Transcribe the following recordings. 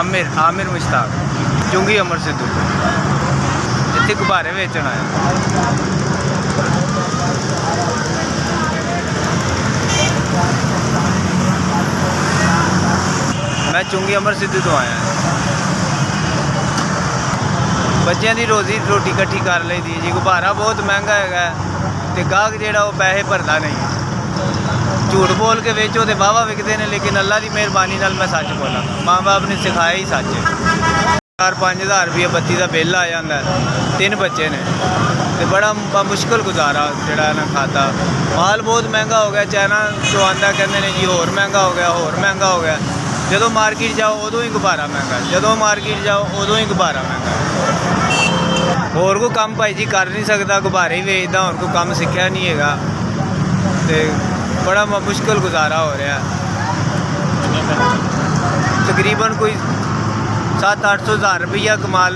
आमिर मुश्ताक चुंगी अमर सिद्धू इत्थे गुब्बारे बेचण आया। मैं चुंगी अमर सिद्धू तो आया। बच्चों की रोटी इकट्ठी कर ली दी जी। गुब्बारा बहुत महंगा है तो गाहक जोड़ा वो पैसे भरता नहीं है। झूठ बोल के बेचो तो वाहवा विकते हैं, लेकिन अल्लाह की मेहरबानी नाल मैं सच बोला। माँ बाप ने सिखाया ही सच है। 4-5 हज़ार रुपये बत्ती का बिल आ जाता है। 3 बच्चे ने तो बड़ा मुश्किल गुजारा जोड़ा ना खाता। माल बहुत महंगा हो गया। चाइना तो आंदा कहते हैं जी होर महंगा हो गया, होर महंगा हो गया। जो मार्केट जाओ उदों ही गुब्बारा महंगा, जो मार्केट जाओ उदों ही गुब्बारा महंगा। होर कोई काम भाई जी कर नहीं सकता, गुब्बारे ही बेचदा, होर कोई काम सीखा नहीं है तो बड़ा मुश्किल गुजारा हो रहा है। तकरीबन कोई 700-800 हज़ार रुपया कमाल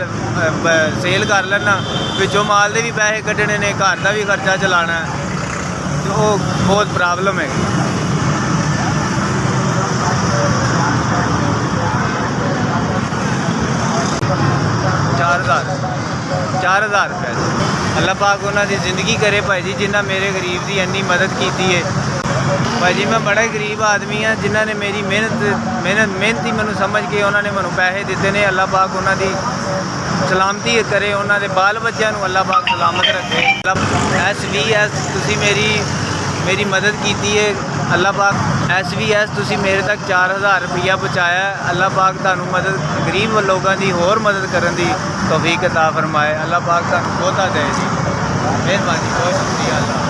सेल कर लेना, पिछों माल के भी पैसे कड्ढने ने, घर का भी खर्चा चलाना है, तो वो बहुत प्रॉब्लम है। 4,000 रुपये। अल्लाह पाक उन्होंने ज़िंदगी करे भाई जी, जिन्हें मेरे गरीब की इन्नी मदद की है। भाई जी मैं बड़ा गरीब आदमी हाँ, जिन्होंने मेरी मेहनत ही मैनू समझ के उन्होंने मैनू पैसे दिते ने। अल्लाह पाक उन्होंनी सलामती करे, उन्होंने बाल बच्चों को अल्लाह पाक सलामत रखे। SVS तुसी मेरी मदद की है। अल्लाह पाक SVS तुसी मेरे तक 4,000 रुपया पहुँचाया। अल्लाह पाक तुहानू मदद गरीब लोगों की होर मदद करने की तौफीक अता फरमाए। अल्लाह पाक तुहानू बहुता दे जी। मेहरबानी, बहुत शुक्रिया अल्लाह।